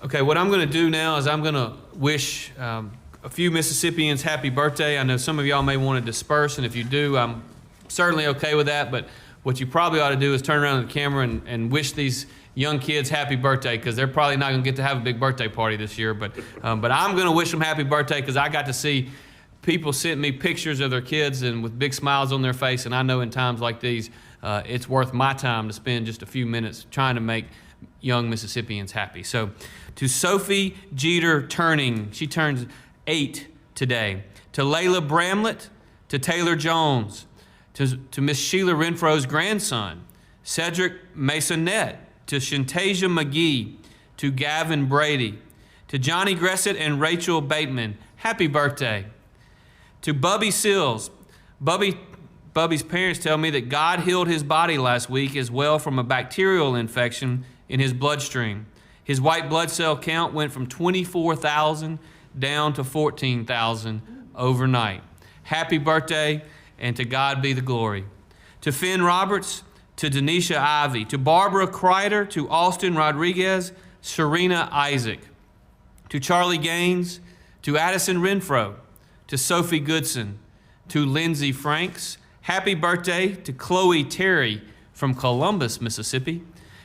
Okay, what I'm going to do now is I'm going to wish a few Mississippians happy birthday. I know some of y'all may want to disperse, and if you do, I'm certainly okay with that. But what you probably ought to do is turn around to the camera and wish these young kids happy birthday, because they're probably not going to get to have a big birthday party this year. But I'm going to wish them happy birthday because I got to see people sent me pictures of their kids and with big smiles on their face, and I know in times like these, it's worth my time to spend just a few minutes trying to make young Mississippians happy. So to Sophie Jeter Turning, she turns 8 today. To Layla Bramlett, to Taylor Jones, to Miss Sheila Renfro's grandson, Cedric Masonette, to Shantasia McGee, to Gavin Brady, to Johnny Gressett and Rachel Bateman, happy birthday. To Bubby Sills, Bubby's parents tell me that God healed his body last week as well from a bacterial infection in his bloodstream. His white blood cell count went from 24,000 down to 14,000 overnight. Happy birthday, and to God be the glory. To Finn Roberts, to Denisha Ivy, to Barbara Kreider, to Austin Rodriguez, Serena Isaac, to Charlie Gaines, to Addison Renfro, to Sophie Goodson, to Lindsay Franks. Happy birthday to Chloe Terry from Columbus, Mississippi,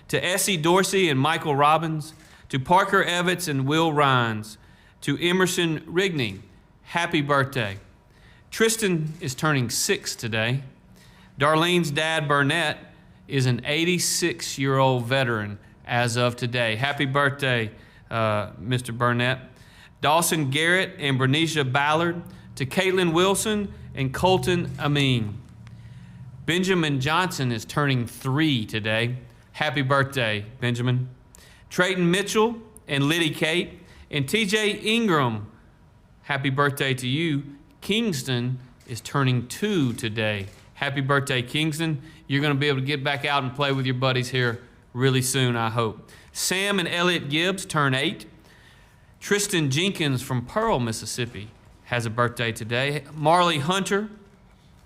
to Essie Dorsey and Michael Robbins, to Parker Evans and Will Rhines, to Emerson Rigney, happy birthday. Tristan is turning 6 today. Darlene's dad, Burnett, is an 86-year-old veteran as of today. Happy birthday, Mr. Burnett. Dawson Garrett and Bernicia Ballard, to Caitlin Wilson and Colton Amin. Benjamin Johnson is turning 3 today. Happy birthday, Benjamin. Trayton Mitchell and Liddy Kate and TJ Ingram, happy birthday to you. Kingston is turning 2 today. Happy birthday, Kingston. You're going to be able to get back out and play with your buddies here really soon, I hope. Sam and Elliot Gibbs turn 8. Tristan Jenkins from Pearl, Mississippi, has a birthday today. Marley Hunter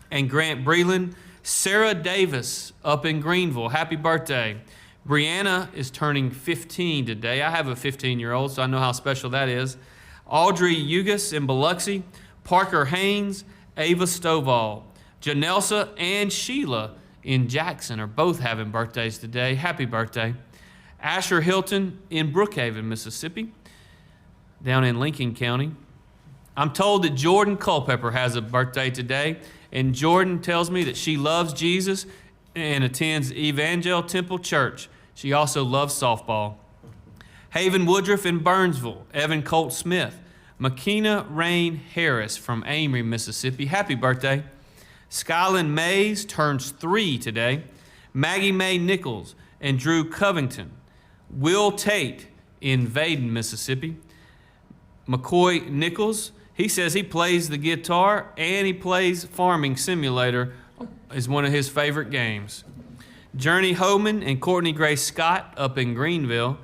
and Grant Breland. Sarah Davis up in Greenville, happy birthday. Brianna is turning 15 today. I have a 15-year-old, so I know how special that is. Audrey Ugas in Biloxi. Parker Haynes, Ava Stovall. Janelsa and Sheila in Jackson are both having birthdays today. Happy birthday. Asher Hilton in Brookhaven, Mississippi, down in Lincoln County. I'm told that Jordan Culpepper has a birthday today, and Jordan tells me that she loves Jesus and attends Evangel Temple Church. She also loves softball. Haven Woodruff in Burnsville, Evan Colt Smith, Makina Rain Harris from Amory, Mississippi, happy birthday. Skyland Mays turns 3 today. Maggie Mae Nichols and Drew Covington. Will Tate in Vaden, Mississippi. McCoy Nichols, he says he plays the guitar and he plays Farming Simulator, is one of his favorite games. Journey Homan and Courtney Grace Scott up in Greenville.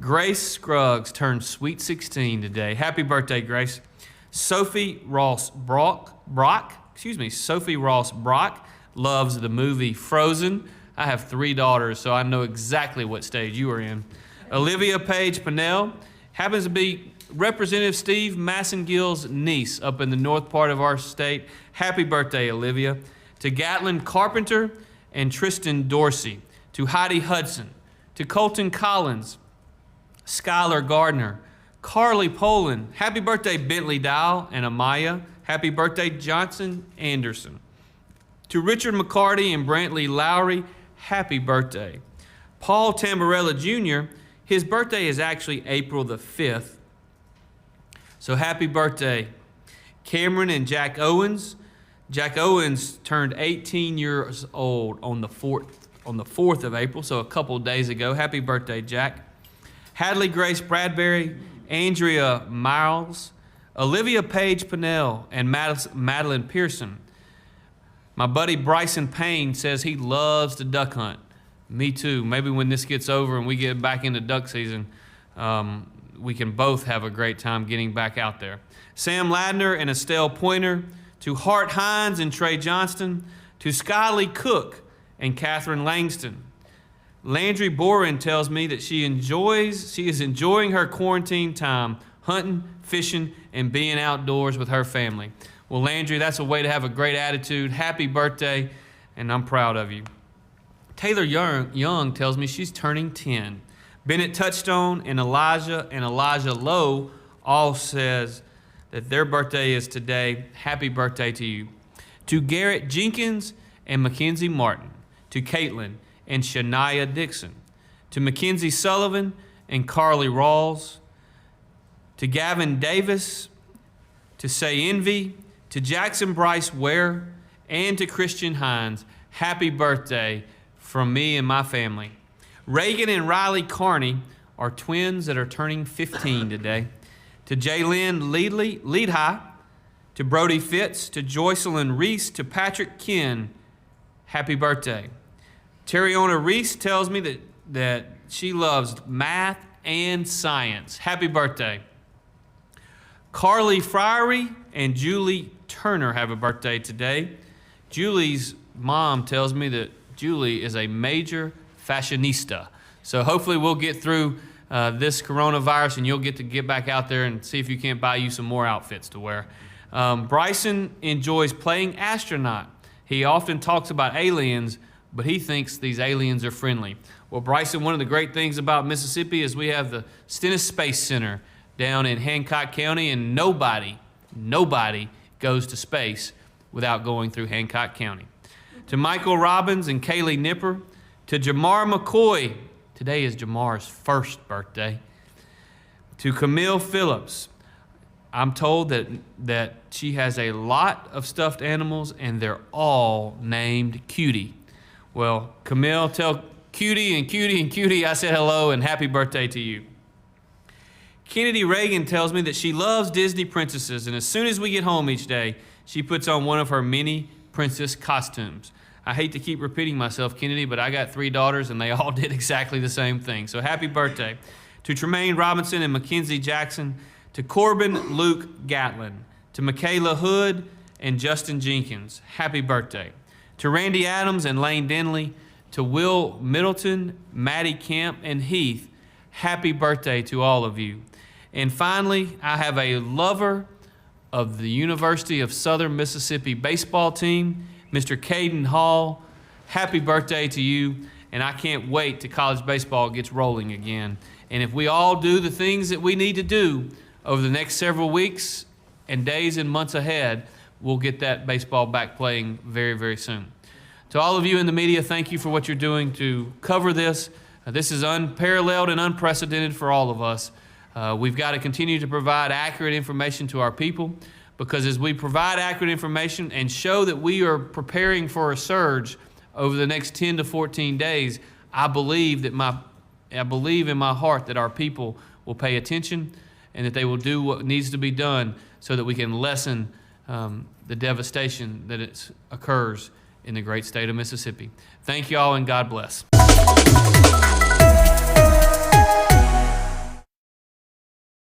Grace Scruggs turned sweet 16 today. Happy birthday, Grace. Sophie Ross Brock loves the movie Frozen. I have 3 daughters, so I know exactly what stage you are in. Olivia Page Pinnell happens to be Representative Steve Massengill's niece up in the north part of our state. Happy birthday, Olivia. To Gatlin Carpenter and Tristan Dorsey. To Heidi Hudson. To Colton Collins. Skylar Gardner. Carly Poland. Happy birthday, Bentley Dial and Amaya. Happy birthday, Johnson Anderson. To Richard McCarty and Brantley Lowry, happy birthday. Paul Tamborella Jr., his birthday is actually April the 5th. So happy birthday. Cameron and Jack Owens. Jack Owens turned 18 years old on the 4th of April, so a couple of days ago. Happy birthday, Jack. Hadley Grace Bradbury, Andrea Miles, Olivia Page Pinnell, and Madeline Pearson. My buddy Bryson Payne says he loves to duck hunt. Me too. Maybe when this gets over and we get back into duck season, we can both have a great time getting back out there. Sam Ladner and Estelle Pointer, to Hart Hines and Trey Johnston, to Skylie Cook and Catherine Langston, Landry Boren tells me that she is enjoying her quarantine time, hunting, fishing, and being outdoors with her family. Well, Landry, that's a way to have a great attitude. Happy birthday, and I'm proud of you. Taylor Young tells me she's turning 10. Bennett Touchstone and Elijah Lowe all says that their birthday is today. Happy birthday to you. To Garrett Jenkins and Mackenzie Martin. To Caitlin and Shania Dixon. To Mackenzie Sullivan and Carly Rawls. To Gavin Davis. To Say Envy. To Jackson Bryce Ware. And to Christian Hines. Happy birthday from me and my family. Reagan and Riley Carney are twins that are turning 15 today. To Jaylyn Leadhigh, to Brody Fitz, to Joycelyn Reese, to Patrick Ken, happy birthday. Terriona Reese tells me that she loves math and science. Happy birthday. Carly Friery and Julie Turner have a birthday today. Julie's mom tells me that Julie is a major fashionista. So hopefully we'll get through this coronavirus and you'll get to get back out there and see if you can't buy you some more outfits to wear. Bryson enjoys playing astronaut. He often talks about aliens, but he thinks these aliens are friendly. Well, Bryson, one of the great things about Mississippi is we have the Stennis Space Center down in Hancock County, and nobody goes to space without going through Hancock County. To Michael Robbins and Kaylee Nipper, to Jamar McCoy, today is Jamar's first birthday. To Camille Phillips, I'm told that she has a lot of stuffed animals and they're all named Cutie. Well, Camille, tell Cutie and Cutie and Cutie I said hello and happy birthday to you. Kennedy Reagan tells me that she loves Disney princesses, and as soon as we get home each day, she puts on one of her mini princess costumes. I hate to keep repeating myself, Kennedy, but I got 3 daughters and they all did exactly the same thing. So happy birthday. To Tremaine Robinson and Mackenzie Jackson, to Corbin Luke Gatlin, to Michaela Hood and Justin Jenkins, happy birthday. To Randy Adams and Lane Denley, to Will Middleton, Maddie Camp, and Heath, happy birthday to all of you. And finally, I have a lover of the University of Southern Mississippi baseball team, Mr. Caden Hall, happy birthday to you, and I can't wait till college baseball gets rolling again. And if we all do the things that we need to do over the next several weeks and days and months ahead, we'll get that baseball back playing very, very soon. To all of you in the media, thank you for what you're doing to cover this. This is unparalleled and unprecedented for all of us. We've got to continue to provide accurate information to our people, because as we provide accurate information and show that we are preparing for a surge over the next 10 to 14 days, I believe in my heart that our people will pay attention and that they will do what needs to be done so that we can lessen the devastation that occurs in the great state of Mississippi. Thank you all, and God bless.